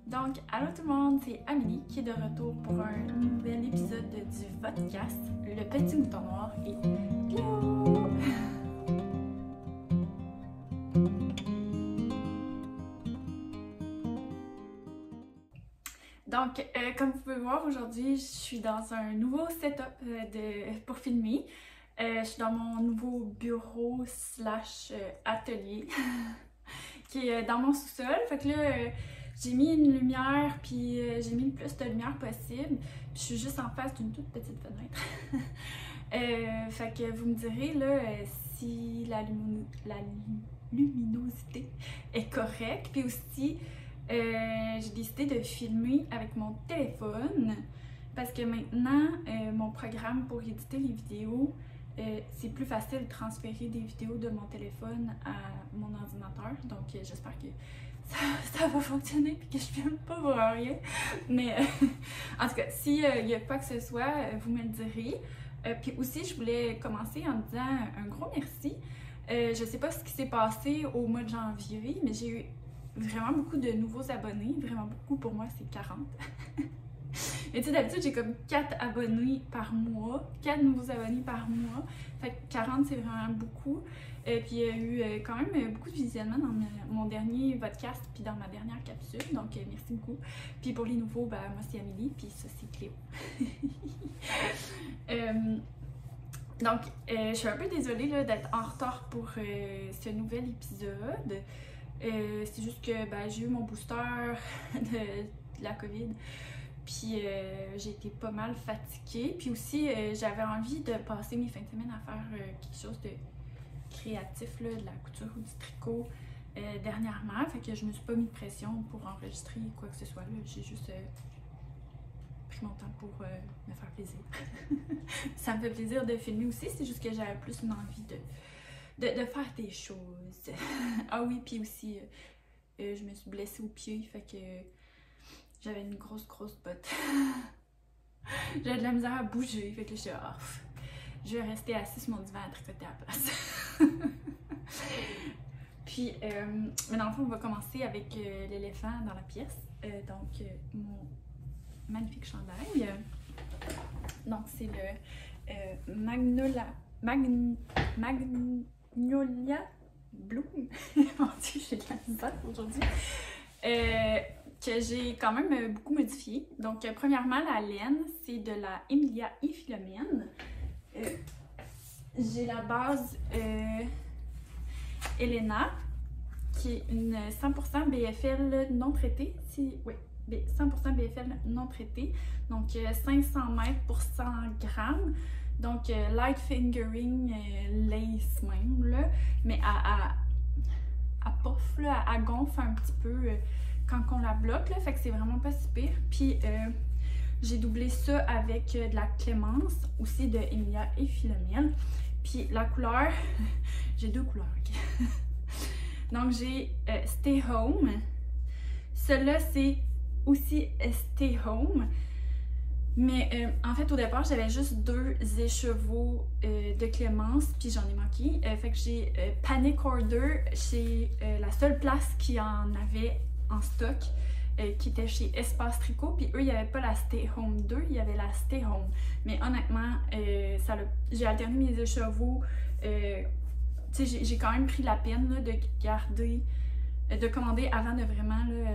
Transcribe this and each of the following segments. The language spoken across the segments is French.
Donc, allô tout le monde, c'est Amélie qui est de retour pour un nouvel épisode du podcast Le Petit Mouton Noir et Cléo! Donc, comme vous pouvez voir, aujourd'hui, je suis dans un nouveau setup pour filmer. Je suis dans mon nouveau bureau / atelier qui est dans mon sous-sol. Fait que là, j'ai mis une lumière, puis j'ai mis le plus de lumière possible. Puis je suis juste en face d'une toute petite fenêtre. Fait que vous me direz là si la luminosité est correcte. Puis aussi, j'ai décidé de filmer avec mon téléphone parce que maintenant, mon programme pour éditer les vidéos, c'est plus facile de transférer des vidéos de mon téléphone à mon ordinateur. Donc, j'espère que ça va fonctionner et que je filme pas pour rien. Mais en tout cas, s'il y a quoi que ce soit, vous me le direz. Puis aussi, je voulais commencer en disant un gros merci. Je sais pas ce qui s'est passé au mois de janvier, mais j'ai eu vraiment beaucoup de nouveaux abonnés. Vraiment beaucoup, pour moi, c'est 40. Et tu sais, d'habitude, j'ai comme 4 abonnés par mois, 4 nouveaux abonnés par mois. Fait que 40, c'est vraiment beaucoup. Puis il y a eu quand même beaucoup de visionnements dans mon dernier podcast puis dans ma dernière capsule. Donc, merci beaucoup. Puis pour les nouveaux, ben, moi, c'est Amélie, puis ça, c'est Cléo. Donc, je suis un peu désolée d'être en retard pour ce nouvel épisode. C'est juste que ben, j'ai eu mon booster de la COVID. Puis j'ai été pas mal fatiguée. Puis aussi, j'avais envie de passer mes fins de semaine à faire quelque chose de créatif, là, de la couture ou du tricot dernièrement. Fait que je me suis pas mis de pression pour enregistrer quoi que ce soit. J'ai juste pris mon temps pour me faire plaisir. Ça me fait plaisir de filmer aussi. C'est juste que j'avais plus une envie de faire des choses. Ah oui, puis aussi, je me suis blessée au pied. Fait que j'avais une grosse botte. J'avais de la misère à bouger, fait que là, je suis je vais rester assise sur mon divan à tricoter à la place. Puis, mais dans le fond, on va commencer avec l'éléphant dans la pièce. Donc, mon magnifique chandail. Donc, c'est le Magnolia Bloom. Mon Dieu, j'ai de la misère aujourd'hui. Que j'ai quand même beaucoup modifié. Donc, premièrement, la laine, c'est de la Emilia et Philomène. J'ai la base Elena, qui est une 100% BFL non traitée. Oui, 100% BFL non traitée. Donc, 500 mètres pour 100 grammes. Donc, light fingering lace même, là. Mais à pof, là, à gonfle un petit peu quand on la bloque, là, fait que c'est vraiment pas si pire. Puis j'ai doublé ça avec de la Clémence, aussi de Emilia et Philomène. Puis la couleur, j'ai deux couleurs, ok? Donc j'ai Stay Home. Celui-là, c'est aussi Stay Home. Mais en fait, au départ, j'avais juste 2 écheveaux de Clémence, puis j'en ai manqué. Fait que j'ai Panic Order chez la seule place qui en avait en stock, qui était chez Espace Tricot. Puis eux, il n'y avait pas la Stay Home 2, il y avait la Stay Home. Mais honnêtement, j'ai alterné mes écheveaux. Tu sais, j'ai quand même pris la peine là, de garder, de commander avant de vraiment là,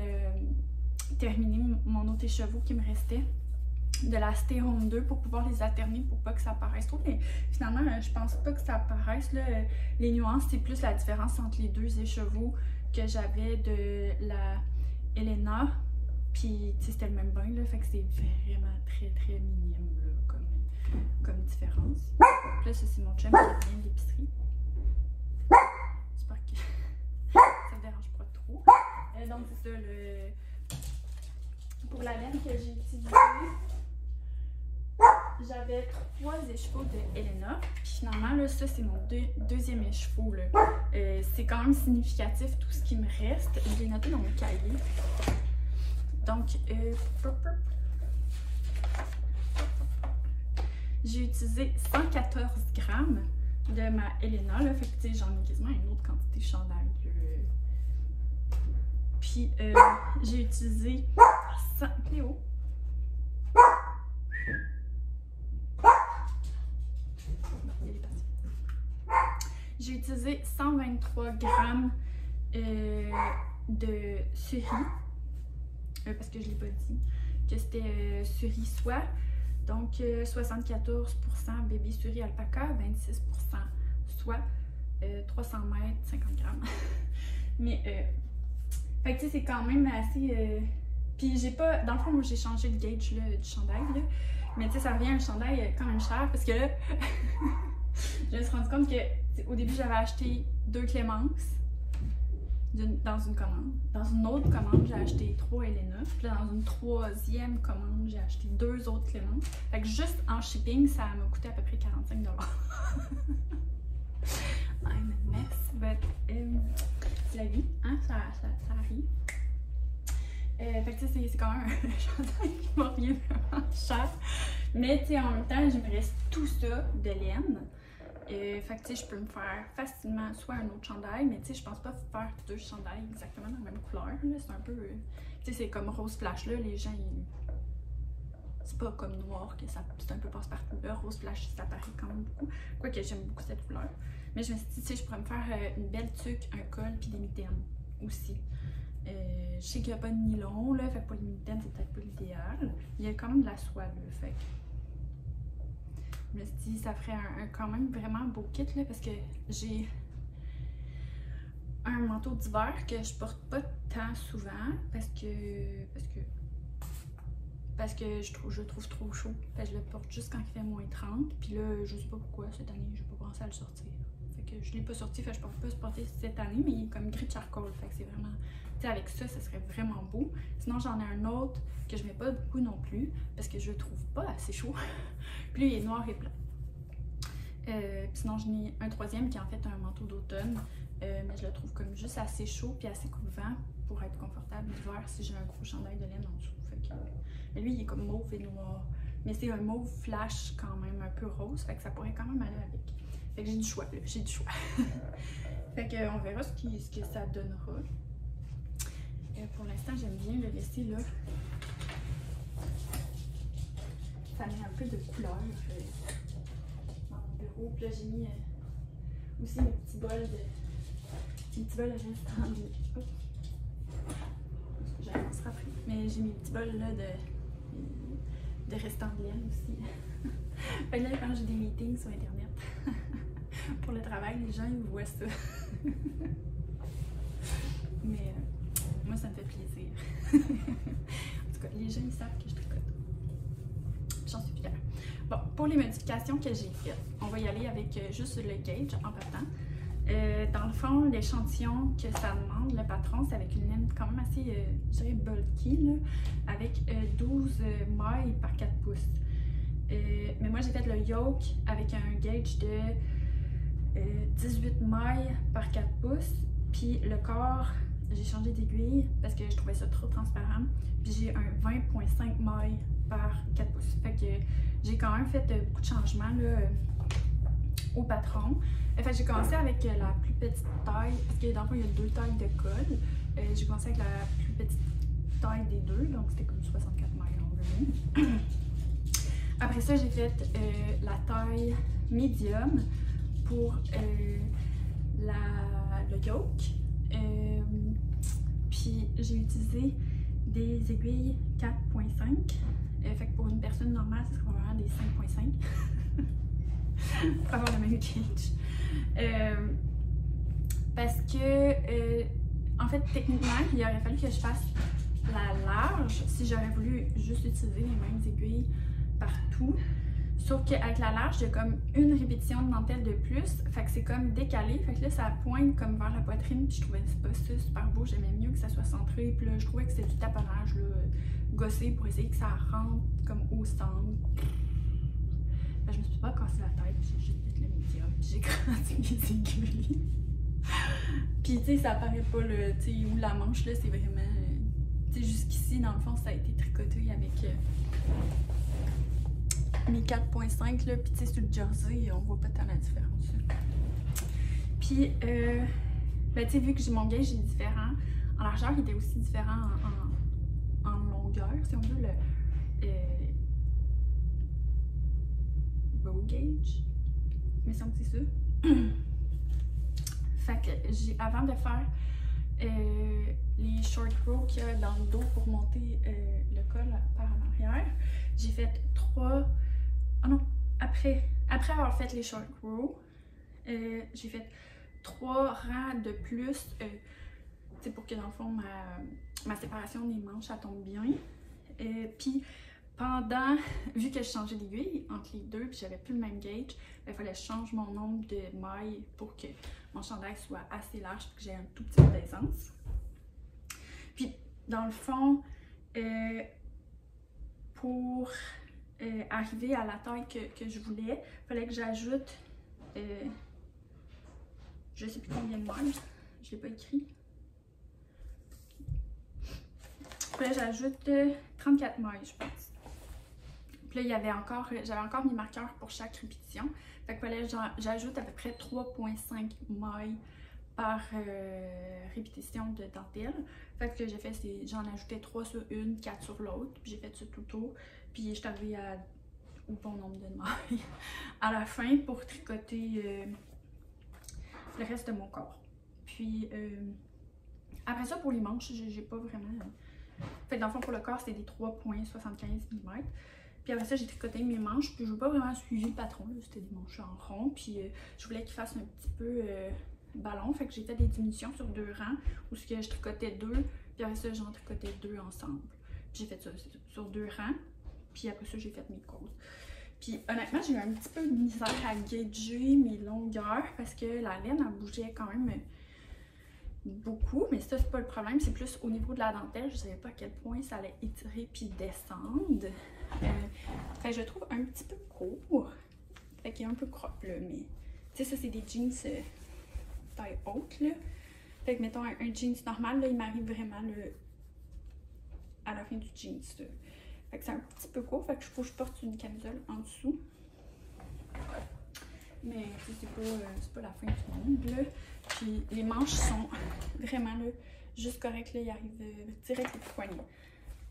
terminer mon autre écheveau qui me restait, de la Stay Home 2 pour pouvoir les alterner pour pas que ça paraisse trop. Mais finalement, je pense pas que ça paraisse. Là. Les nuances, c'est plus la différence entre les 2 écheveaux que j'avais de la Elena. Puis, tu sais, c'était le même bain, là. Fait que c'est vraiment très minime, là, comme différence. Donc là, ça, c'est mon chum qui vient de l'épicerie. J'espère que ça ne dérange pas trop. Donc, c'est ça, pour la laine que j'ai utilisée. J'avais 3 écheveaux de Elena, puis finalement, là, ça c'est mon deuxième écheveau. C'est quand même significatif tout ce qui me reste. Je l'ai noté dans mon cahier. Donc, j'ai utilisé 114 grammes de ma Elena. Là, fait que j'en ai quasiment une autre quantité de chandail. Puis j'ai utilisé... Cléo! J'ai utilisé 123 grammes de suri, parce que je ne l'ai pas dit, que c'était suri soie. Donc 74% bébé suri alpaca, 26% soie, 300 mètres, 50 grammes. Mais, fait que tu sais, c'est quand même assez... Puis j'ai pas... Dans le fond, moi j'ai changé le gauge là, du chandail, là. Mais tu sais, ça revient à un chandail quand même cher, parce que là, je me suis rendu compte que au début, j'avais acheté 2 Clémence dans une commande. Dans une autre commande, j'ai acheté 3 Elena. Puis là, dans une troisième commande, j'ai acheté 2 autres Clémence. Fait que juste en shipping, ça m'a coûté à peu près 45 $. I'm a mess, but c'est la vie, hein? Ça arrive. Fait que tu sais, c'est quand même un chandail qui m'a rien vraiment cher. Mais tu sais, en même temps, il me reste tout ça de laine. Fait que tu sais, je peux me faire facilement soit un autre chandail, mais tu sais, je pense pas faire 2 chandails exactement dans la même couleur. C'est un peu. Tu sais, c'est comme rose flash là, les gens ils... C'est pas comme noir, que c'est un peu passe-partout. Là, rose flash, ça paraît quand même beaucoup. Quoique j'aime beaucoup cette couleur. Mais je me suis dit, tu sais, je pourrais me faire une belle tuque, un col, puis des mitaines aussi. Je sais qu'il n'y a pas de nylon, là, fait que pour les mitaines, c'est peut-être pas l'idéal. Il y a quand même de la soie, là, fait que... Je me suis dit, ça ferait quand même vraiment beau kit, là, parce que j'ai un manteau d'hiver que je porte pas tant souvent, parce que je le trouve trop chaud. Fait que je le porte juste quand il fait moins 30, puis là, je sais pas pourquoi, cette année, j'ai pas pensé à le sortir. Fait que je l'ai pas sorti, fait que je pense pas se porter cette année, mais il est comme gris charcoal, fait que c'est vraiment... Tu sais, avec ça, ça serait vraiment beau. Sinon, j'en ai un autre que je mets pas beaucoup non plus, parce que je le trouve pas assez chaud. Puis lui, il est noir et blanc. Puis sinon, j'en ai un troisième qui est en fait un manteau d'automne, mais je le trouve comme juste assez chaud puis assez couvert pour être confortable l'hiver si j'ai un gros chandail de laine en dessous. Fait que, mais lui, il est comme mauve et noir. Mais c'est un mauve flash quand même, un peu rose, fait que ça pourrait quand même aller avec. Fait que j'ai du choix, là, j'ai du choix. Fait que on verra ce que ça donnera. Pour l'instant, j'aime bien le laisser là. Ça met un peu de couleur dans mon bureau. Puis là, j'ai mis aussi mes petits bols de restant de... Oh. J'avance après. Mais j'ai mes petits bols là de restant de laine aussi. Fait que là, quand j'ai des meetings sur Internet pour le travail, les gens ils voient ça. Mais moi, ça me fait plaisir. En tout cas, les gens ils savent que je tricote. J'en suis fière. Bon, pour les modifications que j'ai faites, on va y aller avec juste le gauge en partant. Dans le fond, l'échantillon que ça demande, le patron, c'est avec une laine quand même assez, je dirais, bulky, là, avec 12 mailles par 4 pouces. Mais moi, j'ai fait le yoke avec un gauge de 18 mailles par 4 pouces. Puis le corps, j'ai changé d'aiguille parce que je trouvais ça trop transparent. Puis j'ai un 20,5 mailles par 4 pouces. Fait que j'ai quand même fait beaucoup de changements là, au patron. Fait j'ai commencé avec la plus petite taille, parce que dans le fond, il y a 2 tailles de col. J'ai commencé avec la plus petite taille des deux, donc c'était comme 64 mailles environ. Après ça, j'ai fait la taille médium pour le yoke. Puis j'ai utilisé des aiguilles 4.5. Fait que pour une personne normale, ce serait probablement des 5.5 pour avoir le même gauge. Parce que, en fait, techniquement, il aurait fallu que je fasse la large si j'aurais voulu juste utiliser les mêmes aiguilles partout. Sauf qu'avec la large, il y a comme une répétition de dentelle de plus. Fait que c'est comme décalé. Fait que là, ça pointe comme vers la poitrine. Puis je trouvais pas ça super beau. J'aimais mieux que ça soit centré. Puis là, je trouvais que c'était du taponnage, là, gossé pour essayer que ça rentre comme au centre. Je me suis pas cassé la tête, j'ai juste fait le médium, puis j'ai grandi mes aiguilles. Puis tu sais, ça apparaît pas, tu sais, où la manche là, c'est vraiment. Tu sais, jusqu'ici, dans le fond, ça a été tricoté avec mes 4.5 là, puis tu sais, sur le jersey, on voit pas tant la différence. Puis, ben tu sais, vu que mon gauge est différent En largeur, il était aussi différent en longueur, si on veut, le bow gauge. Mais ça me dit ça. Fait que avant de faire les short rows qu'il y a dans le dos pour monter le col par en arrière, j'ai fait 3. Oh non, après avoir fait les short rows, j'ai fait 3 rangs de plus pour que dans le fond ma séparation des manches ça tombe bien. Puis vu que je changeais d'aiguille entre les deux, puis j'avais plus le même gauge, il fallait que je change mon nombre de mailles pour que mon chandail soit assez large pour que j'ai un tout petit peu d'aisance. Puis dans le fond, pour arriver à la taille que je voulais, il fallait que j'ajoute je sais plus combien de mailles, je l'ai pas écrit. Puis là, j'ajoute 34 mailles, je pense. Puis là, j'avais encore mes marqueurs pour chaque répétition. Fait qu'il fallait que j'ajoute à peu près 3,5 mailles par répétition de dentelle. Fait que ce que j'ai fait, c'est j'en ajoutais 3 sur une, 4 sur l'autre. Puis j'ai fait ça tout le tour. Puis je suis arrivée au bon nombre de mailles à la fin pour tricoter le reste de mon corps. Puis après ça, pour les manches, j'ai pas vraiment... Fait que dans le fond, pour le corps, c'était des 3,75 mm. Puis après ça, j'ai tricoté mes manches, puis je n'ai pas vraiment suivi le patron, c'était des manches en rond, puis je voulais qu'il fasse un petit peu ballon, fait que j'ai fait des diminutions sur 2 rangs, où je tricotais 2, puis après ça, j'en tricotais 2 ensemble. J'ai fait ça sur 2 rangs, puis après ça, j'ai fait mes causes. Puis honnêtement, j'ai eu un petit peu de misère à gager mes longueurs, parce que la laine, elle bougeait quand même beaucoup, mais ça, c'est pas le problème, c'est plus au niveau de la dentelle, je savais pas à quel point ça allait étirer puis descendre. Fait que je le trouve un petit peu court. Fait qu'il est un peu crop là, mais tu sais, ça c'est des jeans taille haute là. Fait que mettons un jeans normal là, il m'arrive vraiment là, à la fin du jeans là. Fait que c'est un petit peu court, fait que faut que je porte une camisole en dessous. Mais c'est pas la fin du monde là. Puis les manches sont vraiment là, juste correctes là, ils arrivent direct au poignet.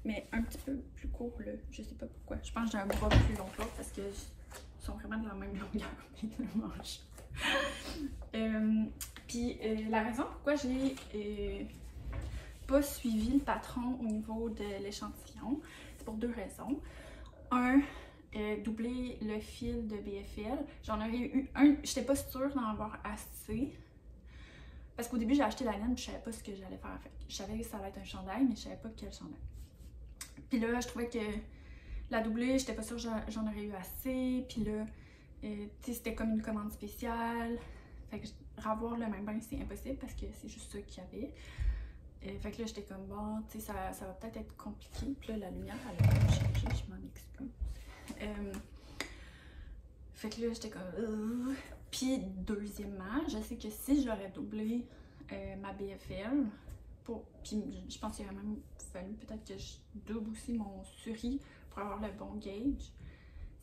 Mais un petit peu plus court là, je sais pas pourquoi. Je pense que j'ai un bras plus long que l'autre parce que sont vraiment de la même longueur, les deux manches. Puis la raison pourquoi j'ai pas suivi le patron au niveau de l'échantillon, c'est pour 2 raisons. Doubler le fil de BFL. J'en aurais eu un, j'étais pas sûre d'en avoir assez. Parce qu'au début, j'ai acheté la laine, je savais pas ce que j'allais faire. Fait. Je savais que ça allait être un chandail, mais je savais pas quel chandail. Puis là, je trouvais que la doublée, j'étais pas sûre que j'en aurais eu assez. Puis là, tu sais, c'était comme une commande spéciale. Fait que ravoir le même bain, c'est impossible parce que c'est juste ça qu'il y avait. Fait que là, j'étais comme, bon, tu sais, ça va peut-être être compliqué. Puis là, la lumière, elle a changé, je m'en excuse. Fait que là, j'étais comme... Puis deuxièmement, je sais que si j'aurais doublé ma BFL, puis je pense qu'il aurait même fallu peut-être que je double aussi mon suri pour avoir le bon gauge.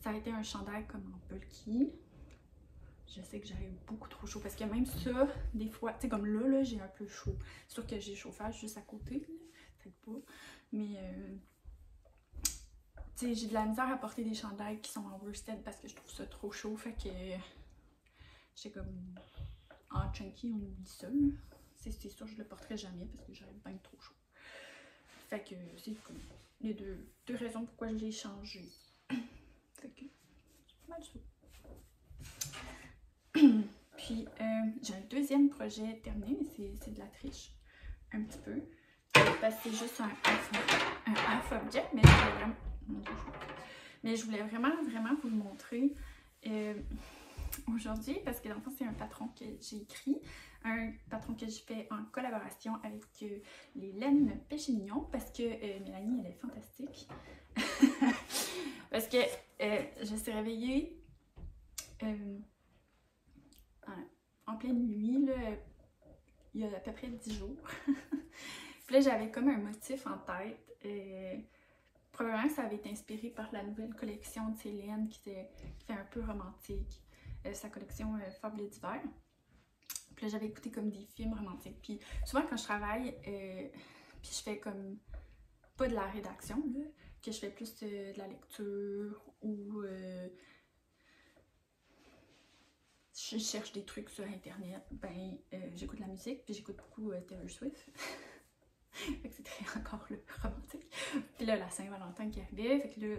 Ça a été un chandail comme en bulky. Je sais que j'avais beaucoup trop chaud parce que même ça, des fois, tu sais, comme là j'ai un peu chaud. C'est sûr que j'ai le chauffage juste à côté, peut-être pas. Mais tu sais, j'ai de la misère à porter des chandails qui sont en worsted parce que je trouve ça trop chaud. Fait que j'étais comme en chunky, on oublie ça. C'est sûr que je le porterai jamais parce que j'avais bien trop chaud. Fait que c'est comme les deux raisons pourquoi je l'ai changé. Fait que c'est pas mal ça. Puis j'ai un deuxième projet terminé, mais c'est de la triche. Un petit peu. Parce que c'est juste un half object, mais je voulais vraiment vous le montrer aujourd'hui parce que dans le fond c'est un patron que j'ai écrit, un patron que j'ai fait en collaboration avec les laines Péché Mignon parce que Mélanie elle est fantastique. Parce que je suis réveillée en pleine nuit là, il y a à peu près 10 jours. Puis là j'avais comme un motif en tête. Probablement que ça avait été inspiré par la nouvelle collection de Céline qui fait un peu romantique. Sa collection Fable d'hiver. Puis là, j'avais écouté comme des films romantiques. Puis souvent, quand je travaille, puis je fais comme pas de la rédaction, là, que je fais plus de la lecture ou je cherche des trucs sur internet, ben j'écoute la musique, puis j'écoute beaucoup Taylor Swift. Fait que c'est très encore le romantique. Puis là, la Saint-Valentin qui arrivait, fait que là,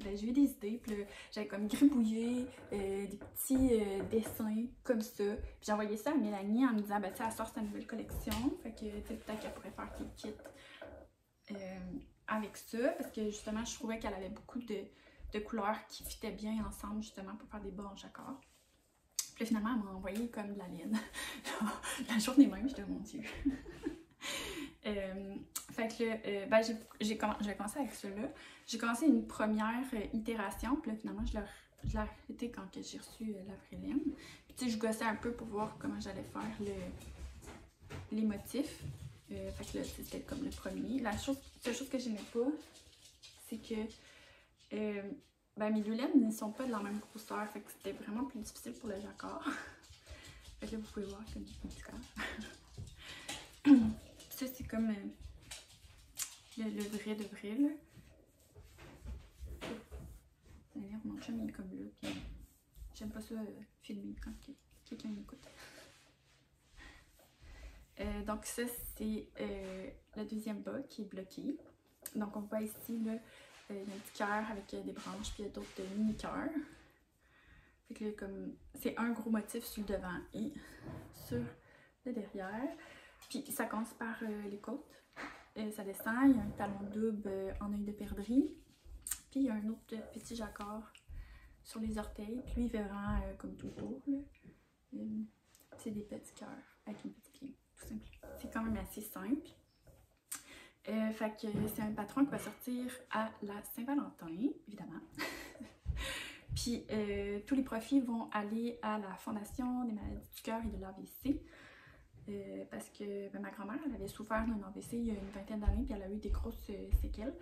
ben, j'ai eu des idées, puis là, j'avais comme gribouillé des petits dessins comme ça. Puis j'ai envoyé ça à Mélanie en me disant, ben tu sais, elle sort sa nouvelle collection, fait que peut-être qu'elle pourrait faire des kits avec ça, parce que justement, je trouvais qu'elle avait beaucoup de couleurs qui fitaient bien ensemble, justement, pour faire des bas en jacquard. Puis là, finalement, elle m'a envoyé comme de la laine. La journée même, j'étais, mon Dieu. Fait que ben j'ai commencé avec ceux-là. J'ai commencé une première itération, puis là finalement je l'ai arrêté quand j'ai reçu la prélim. Puis tu sais, je gossais un peu pour voir comment j'allais faire les motifs. Fait que là c'était comme le premier. La seule chose que j'aimais pas, c'est que ben, mes deux laines ne sont pas de la même grosseur, fait que c'était vraiment plus difficile pour le jacquard. Fait que là vous pouvez voir comme un petit corps. Ça, c'est comme le vrai de vrai, là. D'ailleurs, mon chum, il est comme là, puis j'aime pas ça filmer quand quelqu'un m'écoute. Donc ça, c'est le deuxième bas qui est bloqué. Donc on voit ici, là, il y a un petit cœur avec des branches, puis il y a d'autres mini-cœurs. Fait que là, comme, c'est un gros motif sur le devant et sur le derrière. Puis ça commence par les côtes, ça descend, il y a un talon double en œil de perdrix, puis il y a un autre petit jacquard sur les orteils, puis lui il fait vraiment comme tout autour, c'est des petits cœurs avec une petite ligne, tout simplement. C'est quand même assez simple. Fait que c'est un patron qui va sortir à la Saint-Valentin, évidemment. Puis tous les profits vont aller à la Fondation des maladies du cœur et de l'AVC. Parce que ben, ma grand-mère, elle avait souffert d'un AVC il y a une vingtaine d'années, puis elle a eu des grosses séquelles.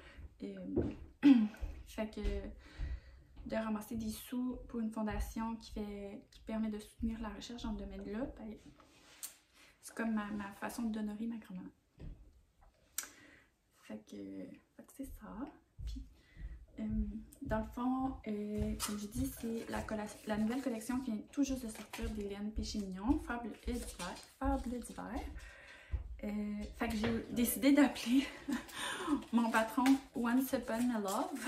Fait que de ramasser des sous pour une fondation qui permet de soutenir la recherche dans le domaine-là, ben, c'est comme ma façon d'honorer ma grand-mère. Fait que c'est ça. Puis, dans le fond, comme je dis, c'est la nouvelle collection qui vient tout juste de sortir d'Hélène Péché-Mignon, Fable d'hiver. Fait que j'ai décidé d'appeler mon patron Once Upon a Love.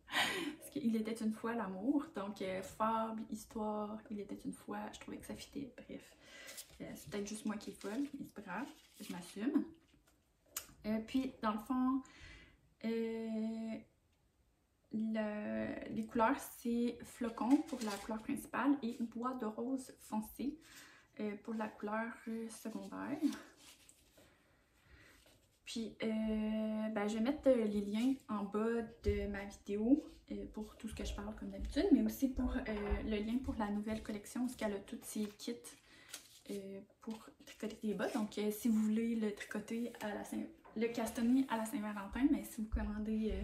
Parce qu'il était une fois l'amour. Donc, fable, histoire, il était une fois, je trouvais que ça fitait. Bref, c'est peut-être juste moi qui est folle, mais c'est pas grave, je m'assume. Puis, dans le fond, les couleurs, c'est flocon pour la couleur principale et bois de rose foncé pour la couleur secondaire. Puis, ben, je vais mettre les liens en bas de ma vidéo pour tout ce que je parle comme d'habitude, mais aussi pour le lien pour la nouvelle collection, parce qu'elle a tous ses kits pour tricoter des bas. Donc, si vous voulez le tricoter à le castonner à la Saint-Valentin, mais si vous commandez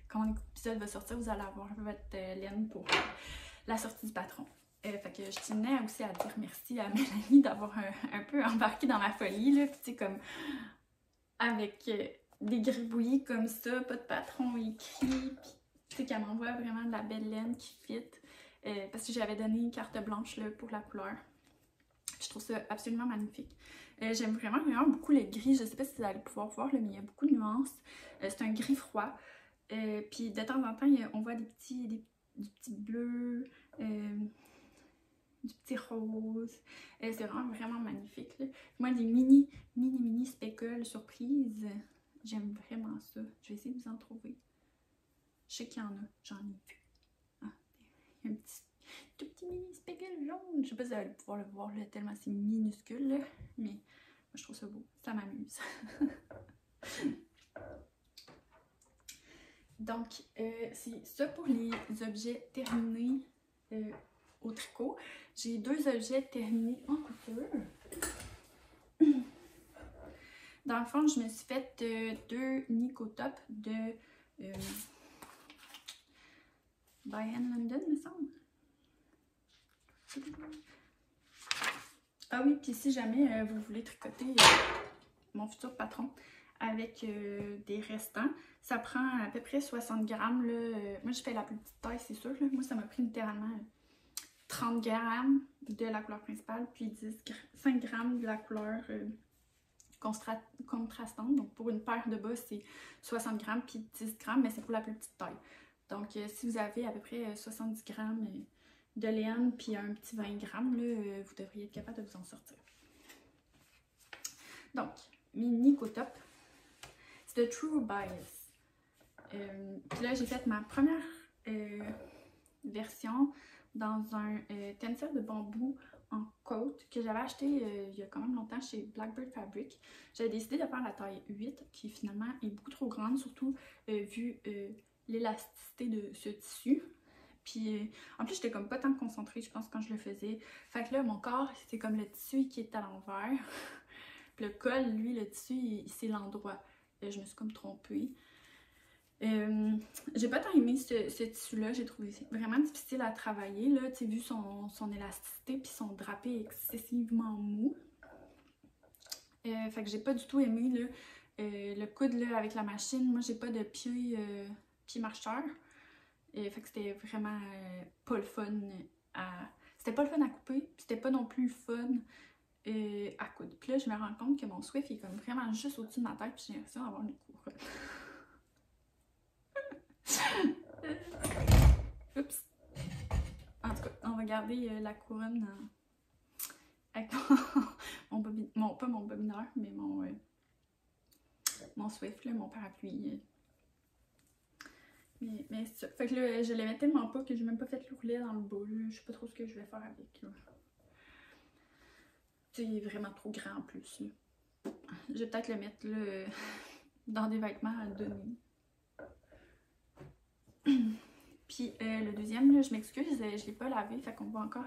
quand l'épisode va sortir, vous allez avoir votre laine pour la sortie du patron. Fait que je tenais aussi à dire merci à Mélanie d'avoir un peu embarqué dans ma folie, là, puis tu sais, comme avec des gribouillis comme ça, pas de patron écrit, puis tu sais qu'elle m'envoie vraiment de la belle laine qui fit, parce que j'avais donné une carte blanche là, pour la couleur. Je trouve ça absolument magnifique. J'aime vraiment beaucoup le gris, je sais pas si vous allez pouvoir voir, là, mais il y a beaucoup de nuances. C'est un gris froid. Puis de temps en temps, on voit du petit bleu, du petit rose. C'est vraiment magnifique, là. Moi, des mini speckles surprises, j'aime vraiment ça. Je vais essayer de vous en trouver. Je sais qu'il y en a, j'en ai vu. Ah, il y a un tout petit mini speckle jaune. Je sais pas si vous allez pouvoir le voir là, tellement c'est minuscule, là, mais moi, je trouve ça beau. Ça m'amuse. Donc, c'est ça pour les objets terminés au tricot. J'ai deux objets terminés en couture. Dans le fond, je me suis fait deux Nico Top de By Hand London, me semble. Ah oui, puis si jamais vous voulez tricoter mon futur patron avec des restants, ça prend à peu près 60 grammes. Là, moi, je fais la plus petite taille, c'est sûr. Là. Moi, ça m'a pris littéralement 30 grammes de la couleur principale, puis 5 grammes de la couleur contrastante. Donc, pour une paire de bas, c'est 60 grammes, puis 10 grammes, mais c'est pour la plus petite taille. Donc, si vous avez à peu près 70 grammes de laine, puis un petit 20 grammes, là, vous devriez être capable de vous en sortir. Donc, mes Nico Top, c'est de True Bias. Puis là, j'ai fait ma première version dans un tencel de bambou en côte que j'avais acheté il y a quand même longtemps chez Blackbird Fabric. J'avais décidé de faire la taille 8 qui finalement est beaucoup trop grande, surtout vu l'élasticité de ce tissu. Puis en plus, j'étais comme pas tant concentrée, je pense, quand je le faisais. Fait que là, mon corps, c'est comme le tissu qui est à l'envers. Puis le col, lui, le tissu, c'est l'endroit. Je me suis comme trompée. J'ai pas tant aimé ce tissu-là, j'ai trouvé vraiment difficile à travailler, là, tu sais, vu son élasticité puis son drapé excessivement mou. Fait que j'ai pas du tout aimé, là, le coude, là, avec la machine. Moi, j'ai pas de pied marcheur. Fait que c'était vraiment pas le fun à... C'était pas le fun à couper, puis c'était pas non plus le fun à coudre. Puis là, je me rends compte que mon Swift est comme vraiment juste au-dessus de ma tête, puis j'ai l'impression d'avoir une couronne. Oups! En tout cas, on va garder la couronne avec pas mon bobineur, mais mon Swift, là, mon parapluie. Mais c'est ça. Fait que là, je l'aimais tellement pas que j'ai même pas fait l'ourlet dans le bas. Là. Je sais pas trop ce que je vais faire avec. Il est vraiment trop grand en plus. Là. Je vais peut-être le mettre là, dans des vêtements à donner. Puis le deuxième, là, je m'excuse, je l'ai pas lavé, fait qu'on voit encore...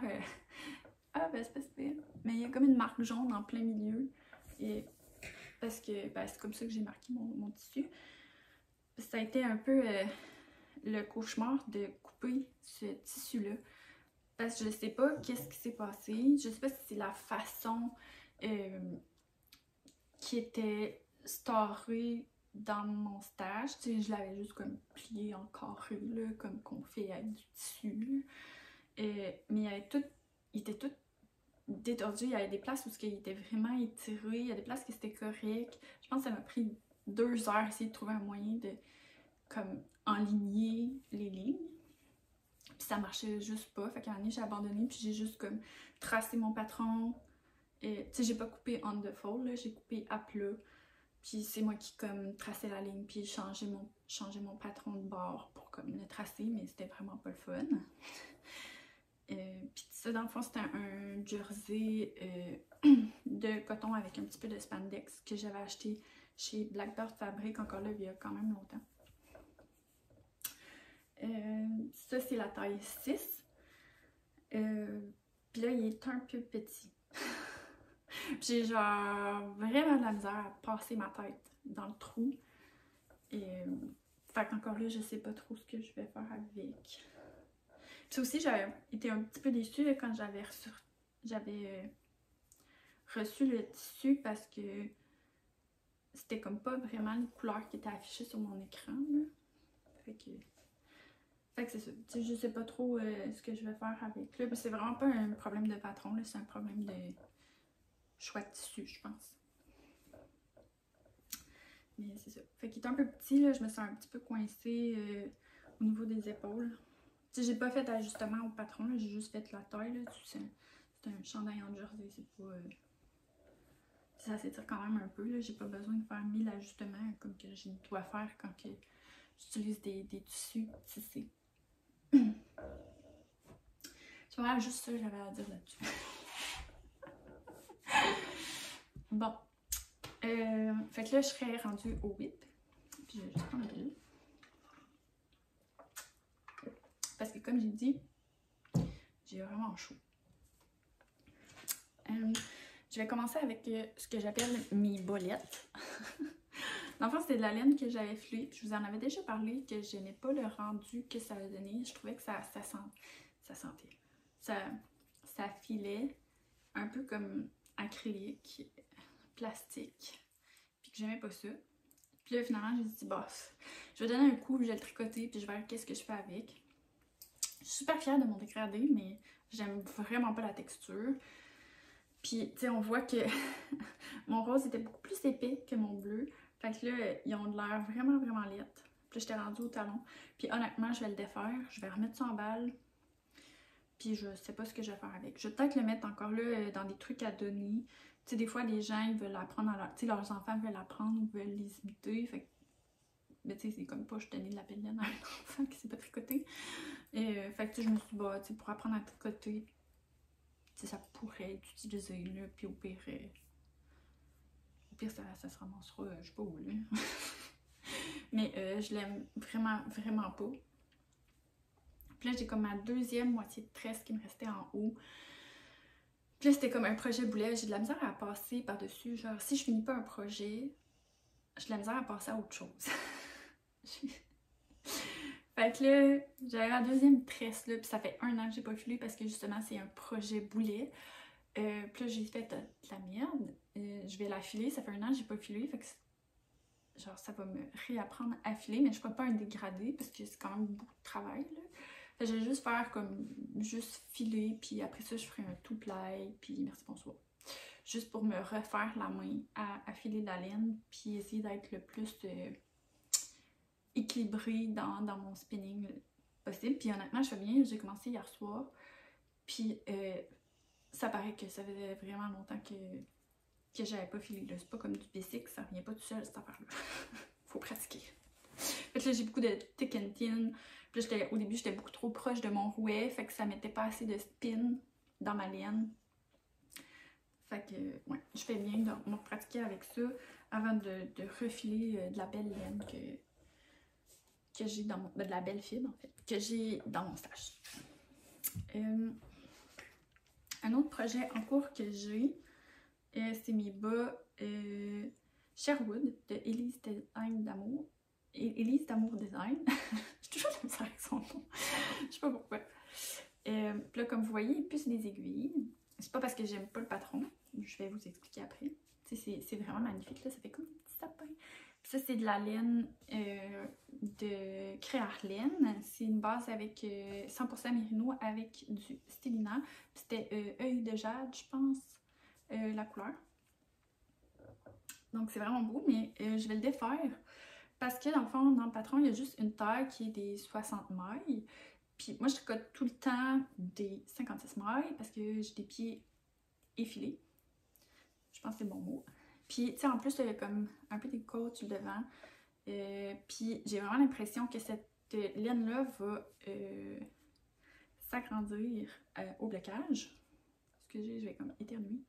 Ah, ben c'est pas super. Mais il y a comme une marque jaune en plein milieu. Et... Parce que ben, c'est comme ça que j'ai marqué mon tissu. Ça a été un peu le cauchemar de couper ce tissu-là. Parce que je sais pas qu'est-ce qui s'est passé. Je sais pas si c'est la façon qui était starée dans mon stage. Tu sais, je l'avais juste comme plié en carré, là, comme qu'on fait avec du tissu. Mais il était tout détordu. Il y avait des places où il était vraiment étiré. Il y a des places qui c'était correct. Je pense que ça m'a pris 2 heures essayer de trouver un moyen de comme enligner les lignes. Puis ça marchait juste pas. Fait qu'à un moment donné, j'ai abandonné. Puis j'ai juste comme tracé mon patron. Tu sais, j'ai pas coupé on the fold, j'ai coupé à plat. Puis c'est moi qui comme traçais la ligne. Puis changeais mon patron de bord pour comme le tracer. Mais c'était vraiment pas le fun. Puis ça, dans le fond, c'était un jersey de coton avec un petit peu de spandex que j'avais acheté chez Blackbird Fabric, encore là, il y a quand même longtemps. Ça, c'est la taille 6. Puis là, il est un peu petit. J'ai genre vraiment de la misère à passer ma tête dans le trou. Fait qu'encore là, je sais pas trop ce que je vais faire avec. Puis aussi, j'avais été un petit peu déçue là, quand j'avais reçu le tissu parce que c'était comme pas vraiment les couleurs qui étaient affichées sur mon écran. Là. Fait que c'est ça. T'sais, je sais pas trop ce que je vais faire avec. Là, c'est vraiment pas un problème de patron, c'est un problème de choix de tissu, je pense. Mais c'est ça. Fait qu'il est un peu petit, là, je me sens un petit peu coincée au niveau des épaules. J'ai pas fait d'ajustement au patron, j'ai juste fait la taille. C'est un chandail en jersey, c'est pas... ça s'étire quand même un peu, j'ai pas besoin de faire 1000 ajustements comme que je dois faire quand j'utilise des tissus tissés. C'est vraiment juste ça que j'avais à dire là-dessus. Bon. Fait que là, je serais rendue au 8. Puis je vais juste prendre le bleu. Parce que comme j'ai dit, j'ai vraiment chaud. Je vais commencer avec ce que j'appelle mes bolettes. Dans le fond, c'était de la laine que j'avais fluée. Je vous en avais déjà parlé que je n'aimais pas le rendu que ça a donné. Je trouvais que ça sentait. Ça filait. un peu comme acrylique, plastique, puis que j'aimais pas ça. Puis là, finalement, j'ai dit, bof, je vais donner un coup, je vais le tricoter, puis je vais voir qu'est-ce que je fais avec. Je suis super fière de mon dégradé, mais j'aime vraiment pas la texture. Puis, tu sais, on voit que mon rose était beaucoup plus épais que mon bleu. Fait que là, ils ont de l'air vraiment, vraiment laides. Puis j'étais rendue au talon. Puis honnêtement, je vais le défaire. Je vais remettre ça en balle. Puis je sais pas ce que je vais faire avec. Je vais peut-être le mettre encore là dans des trucs à donner. Tu sais, des fois, les gens, ils veulent apprendre à leur... Tu sais, leurs enfants veulent apprendre ou veulent les imiter. Fait que... Mais tu sais, c'est comme pas je donnais de la belle laine à un enfant qui sait pas tricoter. Fait que tu sais, je me suis dit, bah, tu sais, pour apprendre à tricoter, tu sais, ça pourrait être utilisé, là. Puis au pire, ça se ramassera, je sais pas où, là. Mais je l'aime vraiment, vraiment pas. Puis là, j'ai comme ma deuxième moitié de tresse qui me restait en haut. Puis là, c'était comme un projet boulet. J'ai de la misère à passer par-dessus. Genre, si je finis pas un projet, j'ai de la misère à passer à autre chose. Fait que là, j'avais la deuxième tresse, là, puis ça fait 1 an que j'ai pas filé parce que justement, c'est un projet boulet. Puis là, j'ai fait de la merde. Je vais la filer. Ça fait 1 an que j'ai pas filé. Fait que genre, ça va me réapprendre à filer, mais je ferai pas un dégradé parce que c'est quand même beaucoup de travail, là. Fait que je vais juste faire comme, juste filer, puis après ça, je ferai un tout-ply, puis merci, bonsoir. Juste pour me refaire la main à filer la laine, puis essayer d'être le plus équilibrée dans mon spinning possible. Puis honnêtement, je fais bien, j'ai commencé hier soir, puis ça paraît que ça faisait vraiment longtemps que j'avais pas filé. C'est pas comme du basic, ça revient pas tout seul, cette affaire-là. Faut pratiquer. Fait que là, j'ai beaucoup de thick and thin. Puis là, au début, j'étais beaucoup trop proche de mon rouet, fait que ça mettait pas assez de spin dans ma laine. Fait que, ouais, je fais bien de me pratiquer avec ça avant de refiler de la belle laine que j'ai dans mon... de la belle fibre, en fait, que j'ai dans mon stage. Un autre projet en cours que j'ai, c'est mes bas Sherwood de Elise Design d'Amour. Elise d'Amour Design. J'ai toujours la misère avec son nom. Je sais pas pourquoi. Puis là, comme vous voyez, plus des aiguilles. C'est pas parce que j'aime pas le patron. Je vais vous expliquer après. C'est vraiment magnifique, là. Ça fait comme un petit sapin. Puis ça, c'est de la laine de Créarlaine. C'est une base avec 100% mérino avec du stélina. C'était œil de jade, je pense, la couleur. Donc, c'est vraiment beau, mais je vais le défaire. Parce que dans le fond, dans le patron, il y a juste une taille qui est des 60 mailles. Puis moi, je tricote tout le temps des 56 mailles parce que j'ai des pieds effilés. Je pense que c'est le bon mot. Puis, tu sais, en plus, il y a comme un peu des côtes sur le devant. Puis, j'ai vraiment l'impression que cette laine-là va s'agrandir au blocage. Excusez, je vais comme éternuer.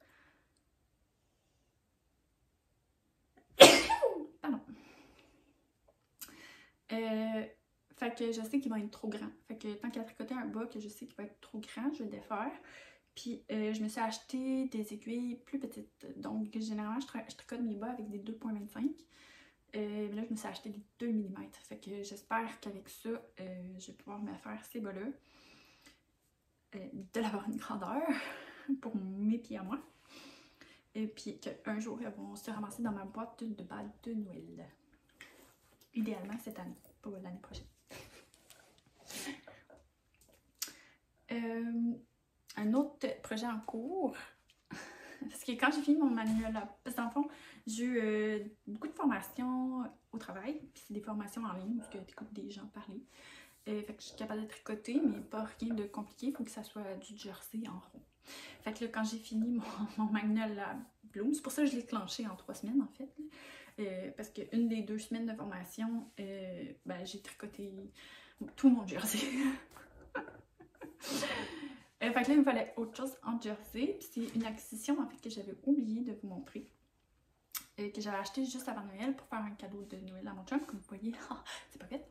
Pardon. Fait que je sais qu'il va être trop grand. Fait que tant qu'à tricoter un bas que je sais qu'il va être trop grand, je vais le défaire. Puis je me suis acheté des aiguilles plus petites. Donc généralement, je tricote mes bas avec des 2,25. Mais là, je me suis acheté des 2 mm. Fait que j'espère qu'avec ça, je vais pouvoir me faire ces bas-là. De l'avoir une grandeur pour mes pieds à moi. Et puis qu'un jour, elles vont se ramasser dans ma boîte de balles de Noël. Idéalement cette année, pas l'année prochaine. Un autre projet en cours, parce que quand j'ai fini mon manuel, parce que dans le fond, j'ai eu beaucoup de formations au travail, puis c'est des formations en ligne, parce que tu écoutes des gens parler. Fait que je suis capable de tricoter, mais pas rien de compliqué, il faut que ça soit du jersey en rond. Fait que là, quand j'ai fini mon manuel à Bloom, c'est pour ça que je l'ai clenché en 3 semaines en fait. Parce qu'une des 2 semaines de formation, ben, j'ai tricoté tout mon jersey. Fait que là, il me fallait autre chose en jersey. Puis c'est une acquisition en fait que j'avais oublié de vous montrer. Que j'avais acheté juste avant Noël pour faire un cadeau de Noël à mon chum. Comme vous voyez, c'est pas fait.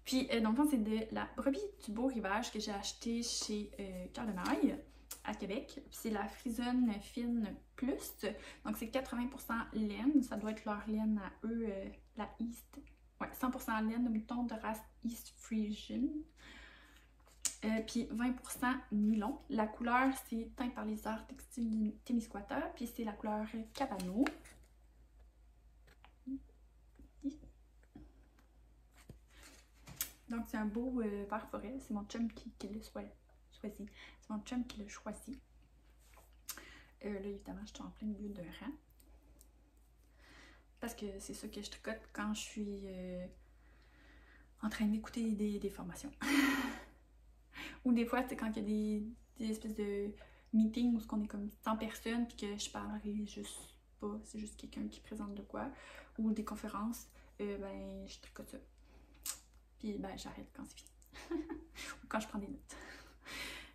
Puis dans le fond, c'est de la brebis du beau rivage que j'ai acheté chez Carl de Maille à Québec. C'est la Frisonne Fine Plus. Donc c'est 80% laine. Ça doit être leur laine à eux, la East. Ouais, 100% laine de mouton de race East Frisian. puis 20% nylon. La couleur, c'est teint par les arts textiles Témiscouata, puis c'est la couleur Cabano. Donc, c'est un beau vert forêt. C'est mon chum qui l'a choisi. C'est mon chum qui l'a choisi. Là, évidemment, je suis en plein milieu d'un rang. Parce que c'est ça que je tricote quand je suis en train d'écouter des formations. Ou des fois, c'est quand il y a des espèces de meetings où on est comme 100 personnes puis que je parlerai juste pas, c'est juste quelqu'un qui présente de quoi. Ou des conférences, ben je tricote ça. Puis ben j'arrête quand c'est fini. Ou quand je prends des notes.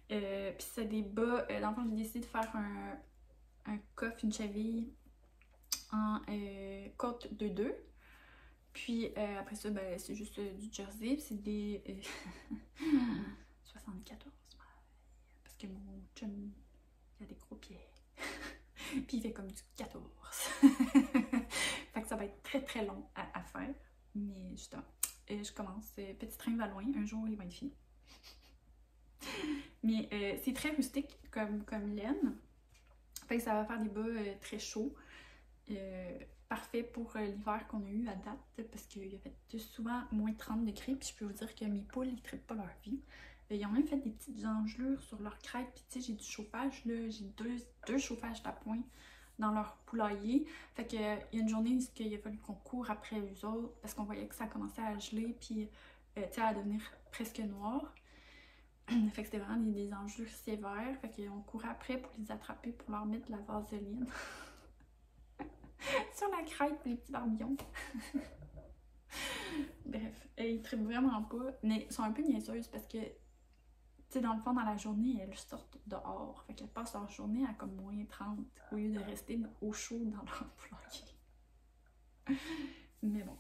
Puis c'est des bas, dans le fond j'ai décidé de faire un coffre, une cheville en côte 2-2. Puis après ça, ben, c'est juste du jersey. C'est des 74. Parce que mon chum, il a des gros pieds. Puis il fait comme du 14. Fait que ça va être très très long à faire. Mais justement, je commence. Petit train va loin. Un jour, il va être fini. Mais c'est très rustique comme laine. Fait que ça va faire des bas très chauds. Parfait pour l'hiver qu'on a eu à date parce qu'il a fait souvent moins 30 degrés. Puis je peux vous dire que mes poules, ils trippent pas leur vie. Ils ont même fait des petites engelures sur leur crête. Puis tu sais, j'ai du chauffage là. J'ai deux chauffages d'appoint dans leur poulailler. Fait que il y a une journée où il a fallu qu'on court après eux autres parce qu'on voyait que ça commençait à geler. Puis tu sais, à devenir presque noir. Fait que c'était vraiment des engelures sévères. Fait qu'on courait après pour les attraper pour leur mettre de la vaseline. Sur la crête pour les petits barbillons. Bref, ils trippent vraiment pas, mais ils sont un peu niaiseuses parce que, tu sais, dans le fond, dans la journée, elles sortent dehors. Fait qu'elles passent leur journée à comme moins 30 au lieu de rester au chaud dans leur poulailler. Mais bon,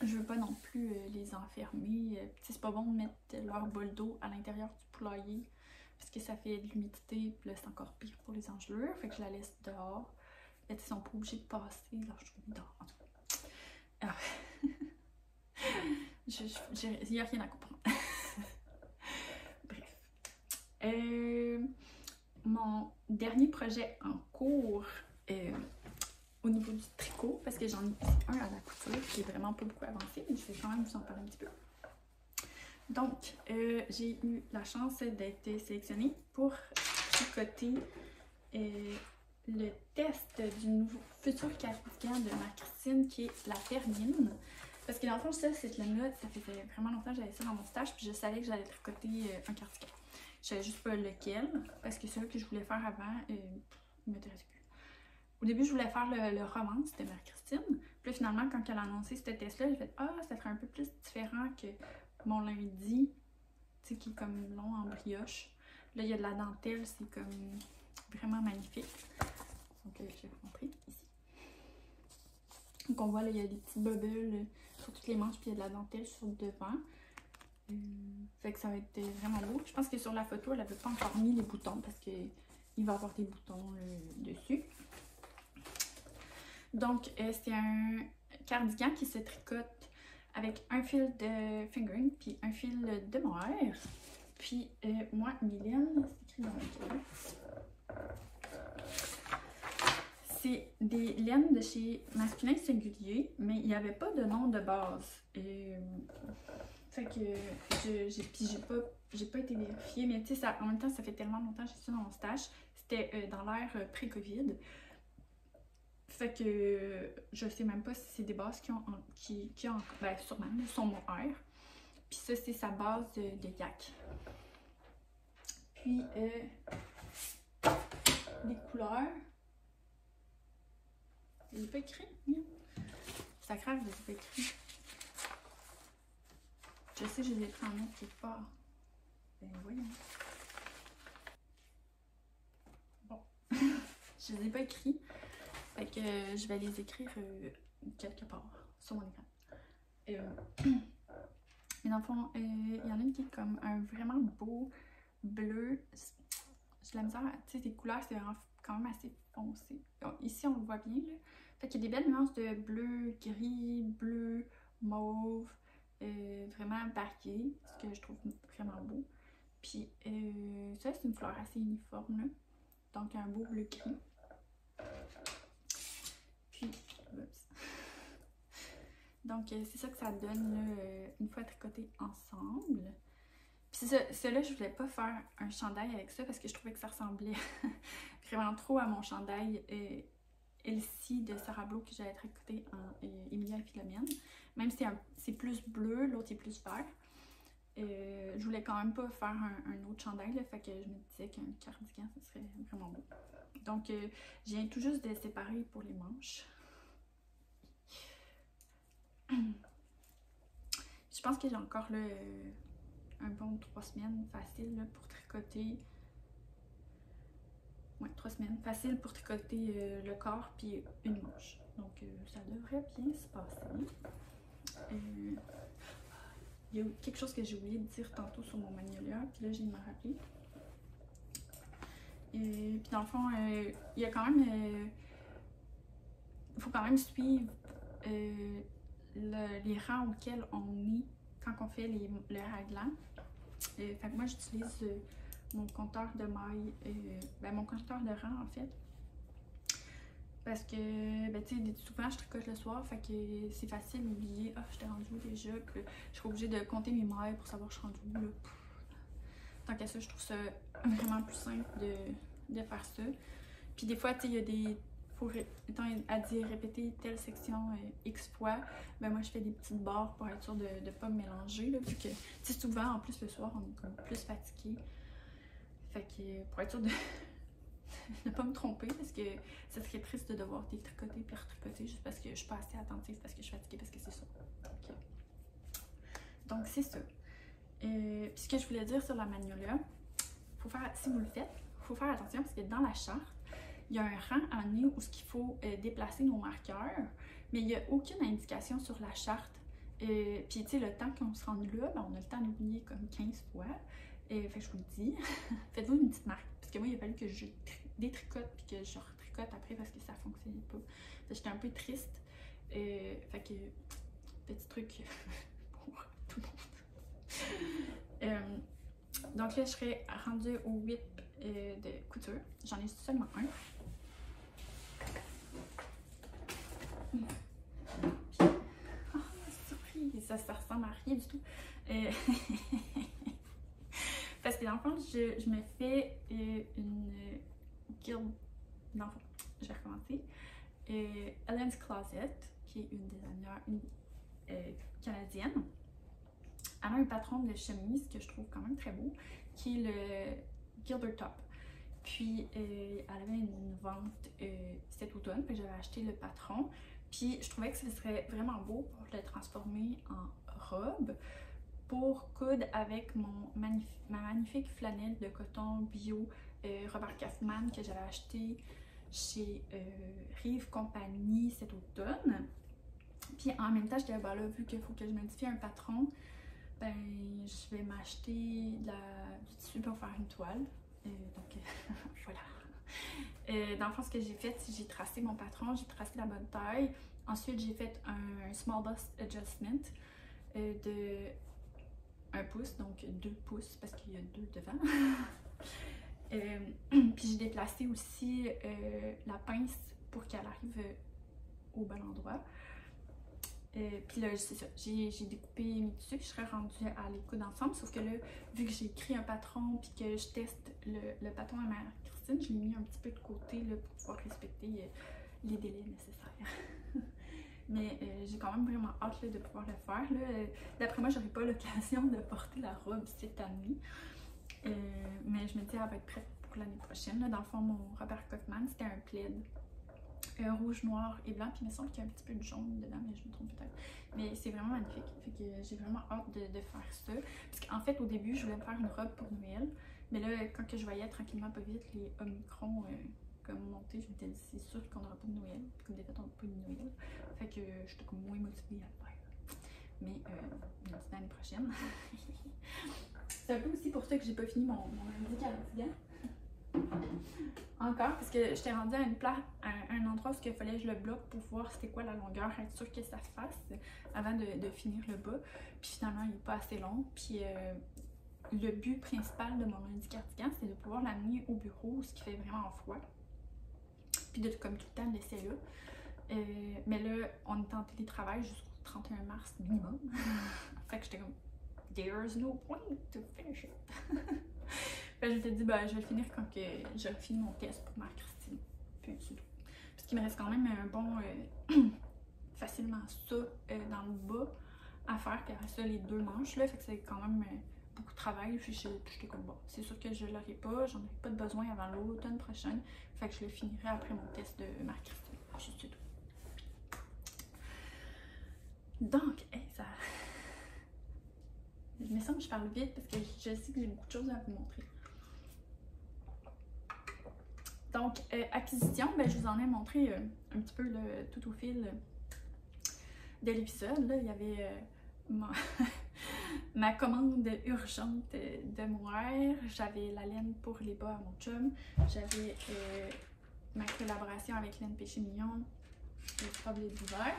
je veux pas non plus les enfermer. Tu sais, c'est pas bon de mettre leur bol d'eau à l'intérieur du poulailler parce que ça fait de l'humidité, puis là, c'est encore pire pour les engelures. Fait que je la laisse dehors. Ils sont pas obligés de passer leur journée dehors. Ah. Il n'y a rien à comprendre. Bref. Mon dernier projet en cours au niveau du tricot, parce que j'en ai un à la couture qui est vraiment pas beaucoup avancé, mais je vais quand même vous en parler un petit peu. Donc, j'ai eu la chance d'être sélectionnée pour tricoter le test du nouveau futur cardigan de Marie-Christine qui est la Fermine. Parce que dans le fond, cette laine-là, ça faisait vraiment longtemps que j'avais ça dans mon stage, puis je savais que j'allais tricoter un cardigan. Je savais juste pas lequel, parce que celui que je voulais faire avant, il m'intéressait plus. Au début, je voulais faire le romance de Marie-Christine. Puis là, finalement, quand elle a annoncé ce test-là, j'ai fait « Ah, ça serait un peu plus différent que mon lundi, tu sais, qui est comme long en brioche. » Là, il y a de la dentelle, c'est comme vraiment magnifique. Donc, je vais vous montrer ici. Donc, on voit, là, il y a des petits bubbles sur toutes les manches, puis il y a de la dentelle sur le devant. Fait que ça va être vraiment beau. Je pense que sur la photo, elle n'avait pas encore mis les boutons parce qu'il va y avoir des boutons dessus. Donc, c'est un cardigan qui se tricote avec un fil de fingering puis un fil de mohair. Puis, moi, Mylène, c'est écrit dans le cœur. C'est des laines de chez Masculin Singulier, mais il n'y avait pas de nom de base. Fait que j'ai pas été vérifiée, mais tu sais, en même temps, ça fait tellement longtemps que j'ai ça dans mon stage. C'était dans l'ère pré-Covid. Fait que je sais même pas si c'est des bases qui ont ben sûrement, sont mon air. Puis ça, c'est sa base de yak. Puis les couleurs. Je les ai pas écrit. Ça crève, je les ai pas écrit. Je sais, je les ai écrits en note quelque part. Ben voyons. Bon. Je les ai pas écrits. Fait que je vais les écrire quelque part sur mon écran. Mais dans le fond, il y en a une qui est comme un vraiment beau bleu. J'ai la misère, tu sais, les couleurs, c'est vraiment quand même assez foncé. Donc, ici, on le voit bien, là. Fait qu'il y a des belles nuances de bleu, gris, bleu, mauve. vraiment variées, ce que je trouve vraiment beau. Puis ça, c'est une fleur assez uniforme, là. Donc un beau bleu gris. Puis, oups. Donc c'est ça que ça donne là, une fois tricoté ensemble. Puis cela, je voulais pas faire un chandail avec ça parce que je trouvais que ça ressemblait vraiment trop à mon chandail Elsie de Sarah Blow que j'avais tricoté en Emilia et Philomène. Même si c'est plus bleu, l'autre est plus vert. Je voulais quand même pas faire un autre chandail, là, fait que je me disais qu'un cardigan, ce serait vraiment beau. Donc, je viens tout juste de les séparer pour les manches. Je pense que j'ai encore là, un bon 3 semaines facile là, pour tricoter. Ouais, 3 semaines facile pour tricoter le corps puis une manche. Donc, ça devrait bien se passer. Il y a quelque chose que j'ai oublié de dire tantôt sur mon magnolia, puis là, je viens de me rappeler. Puis dans le fond, il y a quand même... il faut quand même suivre les rangs auxquels on est quand on fait le raglan. Fait que moi, j'utilise mon compteur de mailles, mon compteur de rang en fait. Parce que, tu sais, souvent je tricote le soir, fait que c'est facile d'oublier, ah, j'étais rendue où déjà, puis je suis obligée de compter mes mailles pour savoir je suis rendue où, là. Tant qu'à ça, je trouve ça vraiment plus simple de faire ça. Puis des fois, tu sais, il y a des... faut à dire répéter telle section X fois, ben moi je fais des petites barres pour être sûre de ne pas me mélanger, là, vu que, tu sais, souvent, en plus le soir, on est comme plus fatigué. Fait que, pour être sûre de ne pas me tromper, parce que ça serait triste de devoir détricoter puis retricoter juste parce que je suis pas assez attentive, parce que je suis fatiguée, parce que c'est ça. Donc c'est ça. Puis ce que je voulais dire sur la magnolia, faut faire, si vous le faites, il faut faire attention parce que dans la charte, il y a un rang à amener où il faut déplacer nos marqueurs, mais il n'y a aucune indication sur la charte. Puis tu sais, le temps qu'on se rende là, ben, on a le temps d'oublier comme 15 fois. Fait que je vous le dis, faites-vous une petite marque. Parce que moi, il a fallu que je détricote puis que je retricote après parce que ça fonctionnait pas. J'étais un peu triste. Fait que, petit truc pour tout le monde. Donc là, je serais rendue au 8 de couture. J'en ai seulement un. Oh, surprise! Ça ressemble à rien du tout. Parce que dans le fond, je me fais une guilde. Non, je vais recommencer. Ellen's Closet, qui est une designeur canadienne. Elle a un patron de chemise que je trouve quand même très beau, qui est le Gilder Top. Puis elle avait une vente cet automne, puis j'avais acheté le patron. Puis je trouvais que ce serait vraiment beau pour le transformer en robe, pour coudre avec ma magnifique flanelle de coton bio Robert Kaufman que j'avais acheté chez Rive Compagnie cet automne. Puis en même temps, j'étais ben là, vu qu'il faut que je modifie un patron, ben je vais m'acheter du tissu pour faire une toile. Donc voilà. Dans le fond, ce que j'ai fait, c'est j'ai tracé mon patron, j'ai tracé la bonne taille. Ensuite, j'ai fait un small bust adjustment de 1 pouce, donc 2 pouces parce qu'il y a 2 devant. Puis j'ai déplacé aussi la pince pour qu'elle arrive au bon endroit. Puis là, c'est ça, j'ai découpé mes tissus, puis je serais rendue à les coudre ensemble, sauf que là, vu que j'ai écrit un patron, puis que je teste le patron à Marie-Christine, je l'ai mis un petit peu de côté là, pour pouvoir respecter les délais nécessaires. Mais j'ai quand même vraiment hâte là, de pouvoir le faire. D'après moi, j'aurai pas l'occasion de porter la robe cette année. Mais je me dis, elle va être prête pour l'année prochaine. Là, dans le fond, mon Robert Kaufman, c'était un plaid rouge, noir et blanc. Puis il me semble qu'il y a un petit peu de jaune dedans, mais je me trompe peut-être. Mais c'est vraiment magnifique. Fait que j'ai vraiment hâte de faire ça. Parce qu'en fait, au début, je voulais me faire une robe pour Noël. Mais là, quand que je voyais tranquillement pas vite les Omicron comme monter, je me disais, c'est sûr qu'on n'aura pas de Noël. Puis comme des fois, on n'a pas de Noël. Fait que j'étais comme moins motivée à le faire. Mais l'année prochaine. C'est un peu aussi pour ça que j'ai pas fini mon cardigan. encore, parce que j'étais rendue à un endroit où il fallait que je le bloque pour voir c'était quoi la longueur, être sûr que ça se fasse avant de finir le bas. Puis finalement, il n'est pas assez long. Puis le but principal de mon lundi cardigan, c'est de pouvoir l'amener au bureau, ce qui fait vraiment froid. Puis de comme tout le temps le laisser là. Mais là, on est en télétravail jusqu'au 31 mars minimum. Fait que j'étais comme, there's no point to finish it. Fait que je m'étais dit, ben, je vais le finir quand que j'aurai fini mon test pour Marie-Christine. Puis c'est tout. Parce qu'il me reste quand même un bon, facilement ça dans le bas à faire. Puis après ça, les 2 manches là. Fait que c'est quand même beaucoup de travail. Puis j'étais comme, bon, c'est sûr que je l'aurai pas. J'en ai pas de besoin avant l'automne prochaine. Fait que je le finirai après mon test de Marie-Christine. Juste c'est tout. Donc, ça... Il me semble que je parle vite parce que je sais que j'ai beaucoup de choses à vous montrer. Donc, acquisition, ben, je vous en ai montré un petit peu tout au fil de l'épisode. Il y avait ma commande urgente de mohair, j'avais la laine pour les bas à mon chum, j'avais ma collaboration avec Laine Péché Mignon, les problèmes d'hiver.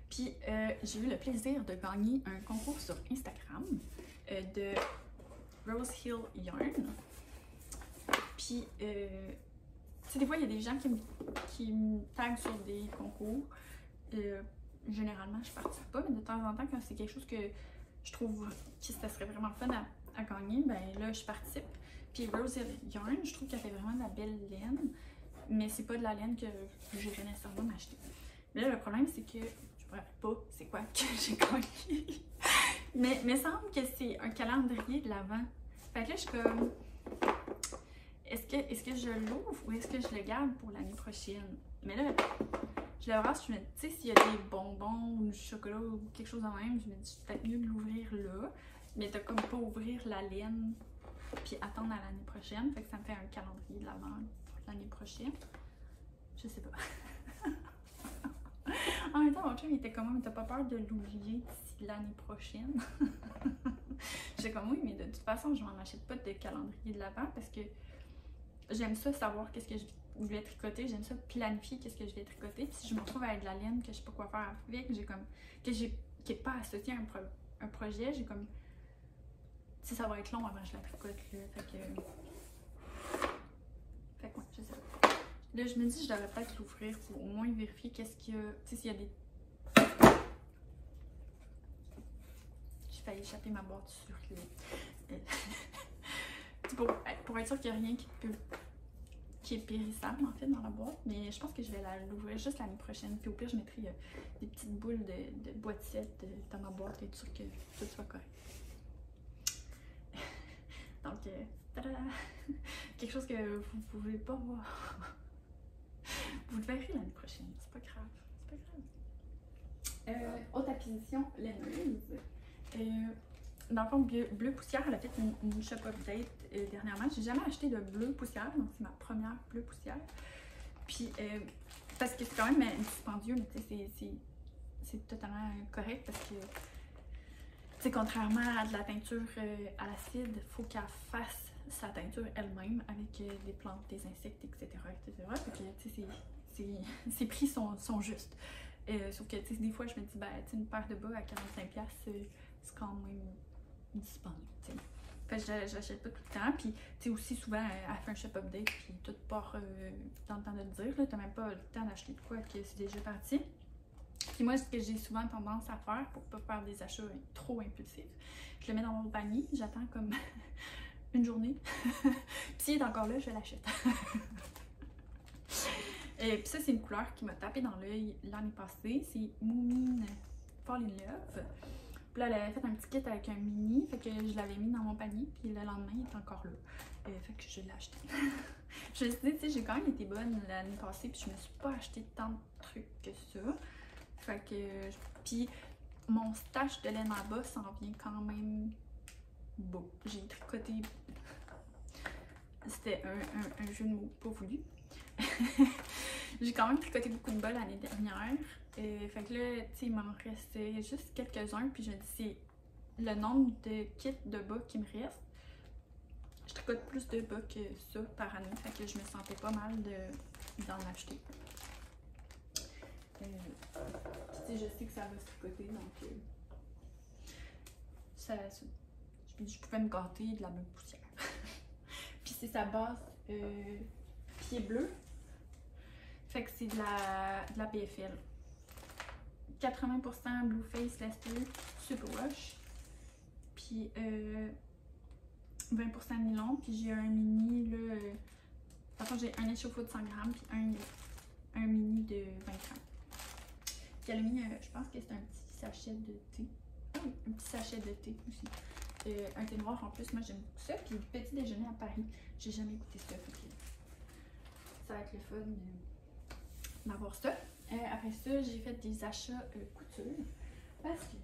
Puis j'ai eu le plaisir de gagner un concours sur Instagram de Rose Hill Yarn. Puis, tu sais, des fois, il y a des gens qui me taguent sur des concours. Généralement, je participe pas, mais de temps en temps, quand c'est quelque chose que je trouve que ça serait vraiment fun à gagner, ben là, je participe. Puis Rose Hill Yarn, je trouve qu'elle fait vraiment de la belle laine, mais c'est pas de la laine que j'irais nécessairement m'acheter. Mais là, le problème, c'est que je ne me rappelle pas c'est quoi que j'ai gagné. Mais il me semble que c'est un calendrier de l'Avent. Fait que là, je suis comme... Est-ce que je l'ouvre ou est-ce que je le garde pour l'année prochaine? Mais là, je le regarde, je me dis, tu sais, s'il y a des bonbons ou du chocolat ou quelque chose de même, je me dis, c'est peut-être mieux de l'ouvrir là. Mais t'as comme pas ouvrir la laine puis attendre à l'année prochaine. Fait que ça me fait un calendrier de l'Avent pour l'année prochaine. Je sais pas. En même temps, mon chum, il était comme, mais t'as pas peur de l'oublier d'ici l'année prochaine? J'étais comme, oui, mais de toute façon, je m'en achète pas de calendrier de l'Avent parce que j'aime ça savoir qu'est-ce que je vais tricoter, j'aime ça planifier qu'est-ce que je vais tricoter. Puis si je me retrouve avec de la laine que je sais pas quoi faire avec, qui est pas associée à un projet, j'ai comme, si ça va être long avant que je la tricote, là. Fait que ouais, je sais pas. Là, je me dis, je devrais peut-être l'ouvrir pour au moins vérifier qu'est-ce qu'il y a. Tu sais, s'il y a des. J'ai failli échapper ma boîte sur les. pour être sûr qu'il n'y a rien qui est périssable en fait dans la boîte. Mais je pense que je vais l'ouvrir juste l'année prochaine. Puis au pire, je mettrai des petites boules de boîtiette dans ma boîte pour être sûr que tout soit correct. Donc, tada! Quelque chose que vous ne pouvez pas voir. Vous le verrez l'année prochaine, c'est pas grave. C'est pas grave. Autre acquisition, laineuse. Dans le fond, Bleu Poussière, elle a fait une shop update dernièrement. J'ai jamais acheté de bleu poussière, donc c'est ma première bleu poussière. Puis, parce que c'est quand même dispendieux, mais tu sais, c'est totalement correct parce que, tu sais, contrairement à de la teinture à l'acide, il faut qu'elle fasse sa teinture elle-même avec des plantes, des insectes, etc. Fait que, tu sais, ses prix sont justes. Sauf que, tu sais, des fois, je me dis, ben, tu sais, une paire de bas à 45$, c'est quand même dispendieux, tu sais. Fait que je l'achète pas tout le temps. Puis, tu sais, aussi, souvent, elle fait un shop update, puis tout part dans le temps de le dire. Là, t'as même pas le temps d'acheter de quoi que c'est déjà parti. Puis moi, ce que j'ai souvent tendance à faire pour pas faire des achats trop impulsifs, je le mets dans mon panier, j'attends comme une journée. Puis s'il est encore là, je l'achète. Et puis ça, c'est une couleur qui m'a tapé dans l'œil l'année passée. C'est Moomine Fall in Love. Puis là, elle avait fait un petit kit avec un mini, fait que je l'avais mis dans mon panier, puis le lendemain, il est encore là. Fait que je l'ai acheté. Je me suis dit, tu sais, j'ai quand même été bonne l'année passée, puis je me suis pas acheté tant de trucs que ça. Fait que, puis mon stash de laine en bas s'en vient quand même beau. J'ai tricoté, c'était un jeu de mots pas voulu. J'ai quand même tricoté beaucoup de bas l'année dernière. Fait que là, tu sais, il m'en restait juste quelques-uns. Puis je me dis, c'est le nombre de kits de bas qui me reste. je tricote plus de bas que ça par année, fait que je me sentais pas mal d'en acheter. Tu sais, je sais que ça va se tricoter, donc je pouvais me gâter de la même poussière. Puis c'est sa base pied bleu, fait que c'est de la BFL. 80% Blueface Leicester Superwash, puis 20% nylon, puis j'ai un mini là. Par contre, j'ai un échauffour de 100 grammes, puis un mini de 20 grammes. Puis elle a mis, je pense que c'est un petit sachet de thé. Ah oui, un petit sachet de thé aussi. Un thé noir en plus, moi j'aime beaucoup ça. Puis petit déjeuner à Paris, j'ai jamais goûté ça. Fait que ça va être le fun d'avoir ça. Après ça, j'ai fait des achats couture parce que,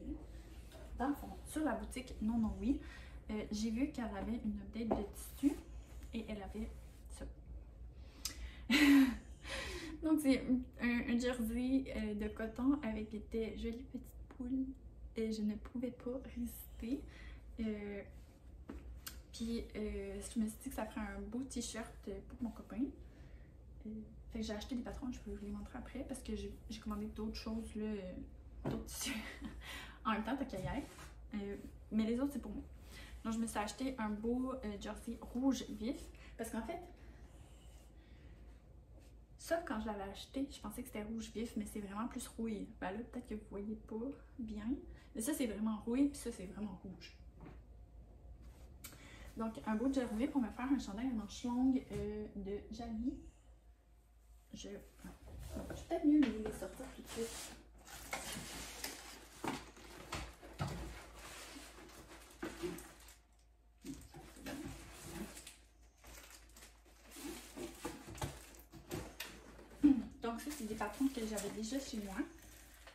dans le fond, sur la boutique Non Non Oui, j'ai vu qu'elle avait une update de tissu et elle avait ça. Donc, c'est un jersey de coton avec des jolies petites poules et je ne pouvais pas résister. Puis, je me suis dit que ça ferait un beau t-shirt pour mon copain. Fait que j'ai acheté des patrons, je peux vous les montrer après parce que j'ai commandé d'autres choses, là, d'autres tissus en même temps, t'as qu'à y être. Mais les autres, c'est pour moi. Donc, je me suis acheté un beau jersey rouge vif parce qu'en fait, ça, quand je l'avais acheté, je pensais que c'était rouge vif, mais c'est vraiment plus rouille. Ben là, peut-être que vous voyez pas bien, mais ça, c'est vraiment rouille, puis ça, c'est vraiment rouge. Donc, un beau jersey pour me faire un chandail à manches longues de Jali. Je vais peut-être mieux les sortir tout de suite. Donc ça, c'est des patrons que j'avais déjà chez moi,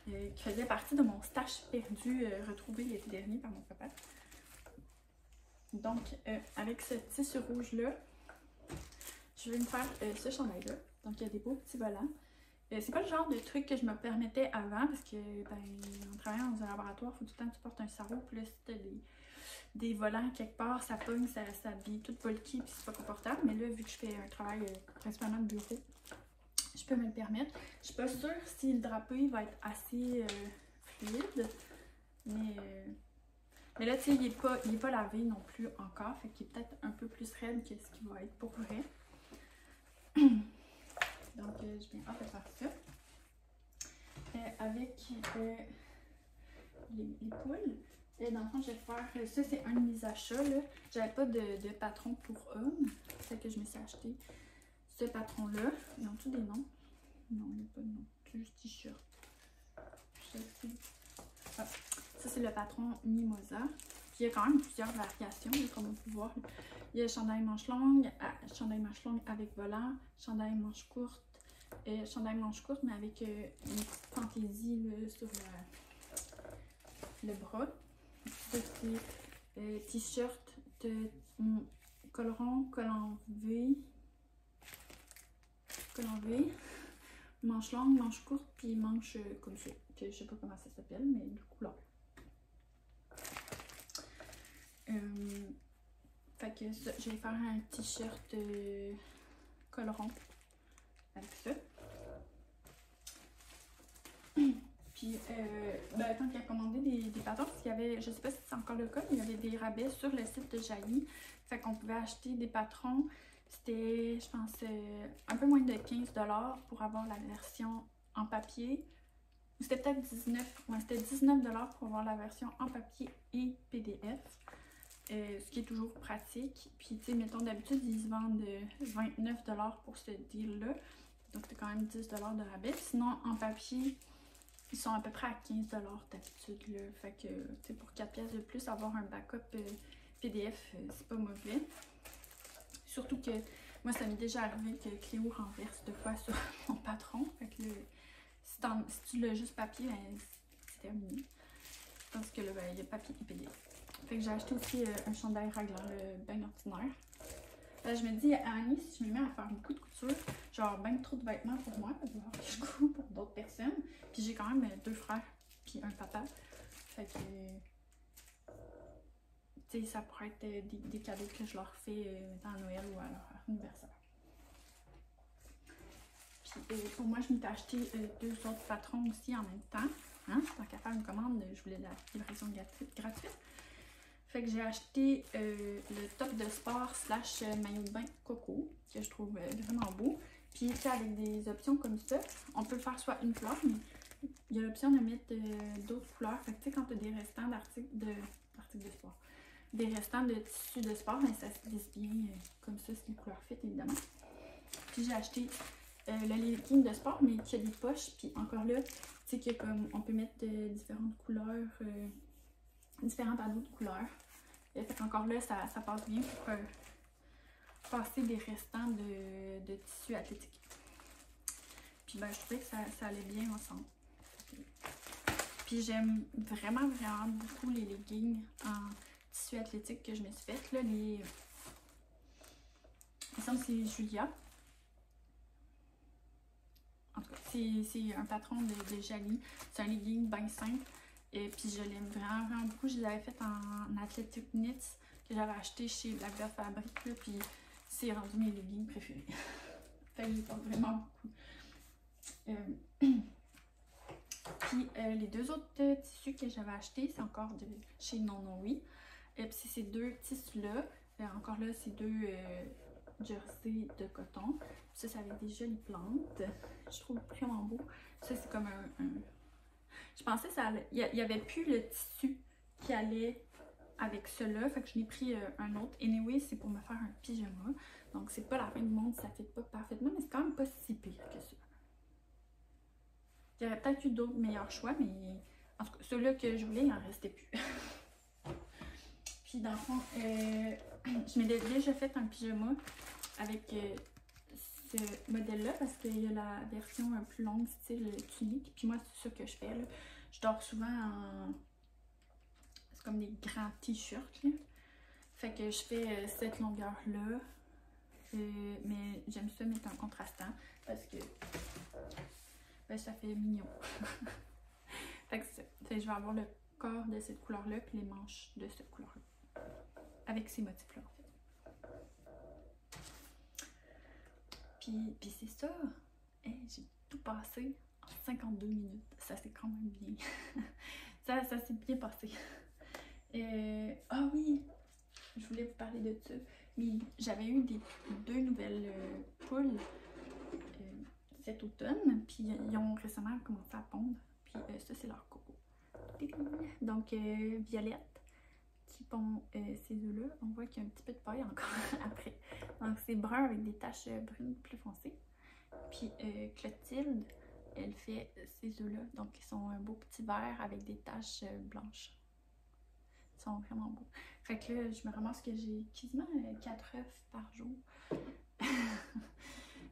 qui faisaient partie de mon stash perdu retrouvé l'été dernier par mon papa. Donc, avec ce tissu rouge-là, je vais me faire ce chandail-là. Donc, il y a des beaux petits volants. C'est pas le genre de truc que je me permettais avant parce que, en travaillant dans un laboratoire, il faut tout le temps que tu portes un sarrau. Puis là, si t'as des volants quelque part, ça pogne, ça devient tout bulky puis c'est pas confortable. Mais là, vu que je fais un travail principalement de bureau, je peux me le permettre. Je suis pas sûre si le drapé va être assez fluide, mais là, tu sais, il est pas lavé non plus encore, fait qu'il est peut-être un peu plus raide que ce qu'il va être pour vrai. Donc, je viens hâte de faire ça. Avec les poules. Et dans le fond, je vais faire. Ça, c'est un de mes achats. J'avais pas de patron pour hommes. Fait que je me suis acheté ce patron-là. Ils ont tous des noms. Non, il n'y a pas de nom. C'est juste t-shirt. Ça, c'est le patron Mimosa. Puis il y a quand même plusieurs variations, comme on peut voir. Il y a chandail manche longue avec volant, chandail manche courte, mais avec une petite fantaisie là, sur le bras. Ça, c'est t-shirt de col rond, col en V, manche longue, manche courte, puis manche comme ça. Que je sais pas comment ça s'appelle, mais de couleur. Fait que ça, je vais faire un t-shirt col rond avec ça. Puis, tant qu'il a commandé des patins, parce qu'il y avait, je sais pas si c'est encore le cas, mais il y avait des rabais sur le site de Jali. Fait qu'on pouvait acheter des patrons. C'était, je pense, un peu moins de 15 $ pour avoir la version en papier. C'était peut-être 19, ouais, c'était 19 $ pour avoir la version en papier et PDF. Ce qui est toujours pratique. Puis, tu sais, mettons, d'habitude, ils se vendent 29 $ pour ce deal-là. Donc, c'est quand même 10 $ de rabais. Sinon, en papier, ils sont à peu près à 15 $ d'habitude. Fait que, tu sais, pour 4 pièces de plus, avoir un backup PDF, c'est pas mauvais. Surtout que, moi, ça m'est déjà arrivé que Cléo renverse deux fois sur mon patron. Fait que, si tu l'as juste papier, ben, c'est terminé. Parce que là, ben, il y a papier et PDF. Fait que j'ai acheté aussi un chandail raglan, bien ordinaire. Je me dis, à Annie, si je me mets à faire beaucoup de couture, genre bien trop de vêtements pour moi, parce que je couds pour d'autres personnes. Puis j'ai quand même 2 frères, puis un papa. Fait que, tu ça pourrait être des cadeaux que je leur fais dans Noël ou à leur anniversaire. Puis pour moi, je m'étais acheté 2 autres patrons aussi en même temps. Hein? Tant qu'à faire une commande, je voulais la livraison gratuite. Fait que j'ai acheté le top de sport slash maillot de bain coco, que je trouve vraiment beau. Puis avec des options comme ça, on peut le faire soit une fleur, mais il y a l'option de mettre d'autres couleurs. Fait que tu sais, quand tu as des restants d'articles de sport, des restants de tissu de sport, mais ça se glisse bien comme ça, c'est une couleur fit évidemment. Puis j'ai acheté le legging de sport, mais qui a des poches. Puis encore là, tu sais que comme on peut mettre différentes couleurs, différents panneaux de couleurs. Fait qu'encore là, ça passe bien pour passer des restants de tissu athlétique. Puis ben, je trouvais que ça allait bien ensemble. Puis j'aime vraiment beaucoup les leggings en tissu athlétique que je me suis faite. Là, il me semble que c'est Julia. En tout cas, c'est un patron de Jali. C'est un legging bien simple. Et puis je l'aime vraiment beaucoup. Je l'avais fait en Athletic Knits que j'avais acheté chez Black Belt Fabric. Là, puis c'est rendu mes leggings préférés. Fait que je les porte vraiment beaucoup. Puis les 2 autres tissus que j'avais achetés, c'est encore de chez NonNoWe. Et puis c'est ces 2 tissus-là. Encore là, c'est 2 jerseys de coton. Ça, c'est avec des jolies plantes. Je trouve vraiment beau. Ça, c'est comme un... Je pensais que ça allait... Il n'y avait plus le tissu qui allait avec cela. Fait que je n'ai pris un autre. Anyway, c'est pour me faire un pyjama. Donc, c'est pas la fin du monde. Ça ne fit pas parfaitement, mais c'est quand même pas si pire que ça. Il y aurait peut-être eu d'autres meilleurs choix, mais en tout cas, ceux-là que je voulais, il n'en restait plus. Puis dans le fond, je m'étais déjà fait un pyjama avec ce modèle-là parce qu'il y a la version un plus longue, style tunique. Puis moi, c'est ça que je fais. Là. Je dors souvent en... C'est comme des grands t-shirts. Fait que je fais cette longueur-là. Mais j'aime ça mettre un contrastant parce que... Ben, ça fait mignon. Fait que je vais avoir le corps de cette couleur-là puis les manches de cette couleur-là. Avec ces motifs-là, en fait. Puis c'est ça. Hey, j'ai tout passé en 52 minutes. Ça c'est quand même bien. ça s'est bien passé. Ah oui! Je voulais vous parler de ça. Mais j'avais eu 2 nouvelles poules cet automne, puis ils ont récemment commencé à pondre, puis ça c'est leur coco. Donc Violette qui pond ces œufs-là, on voit qu'il y a un petit peu de paille encore après. Donc c'est brun avec des taches brunes plus foncées. Puis Clotilde, elle fait ces œufs-là, donc ils sont un beau petit vert avec des taches blanches. Ils sont vraiment beaux. Fait que là, je me ramasse que j'ai quasiment 4 œufs par jour.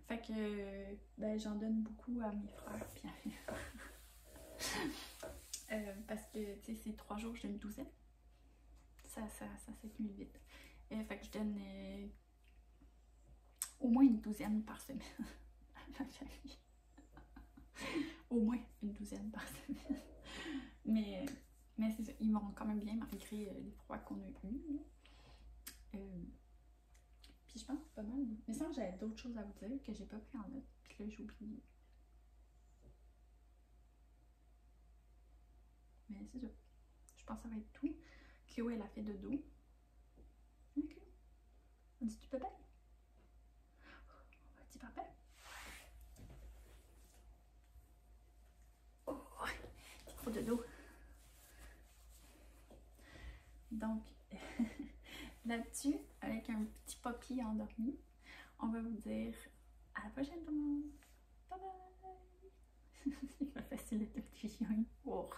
Fait que ben, j'en donne beaucoup à mes frères puis à mes frères. Parce que tu sais, c'est 3 jours, j'ai une douzaine. Ça s'accumule vite. Fait que je donne au moins une douzaine par semaine à ma famille. Au moins une douzaine par semaine. Mais c'est ça, ils vont quand même bien malgré les froids qu'on a eus. Puis je pense que c'est pas mal. Mais ça, j'avais d'autres choses à vous dire que j'ai pas pris en note. Puis là, j'ai oublié. Mais c'est ça. Je pense que ça va être tout. Cléo, elle a fait dodo. Ok. On dit-tu papa? On va dire papa. Oh, trop dodo. Donc, là-dessus, avec un petit papy endormi, on va vous dire à la prochaine tout le monde. Bye bye! C'est pas facile de te petit chien. Oh.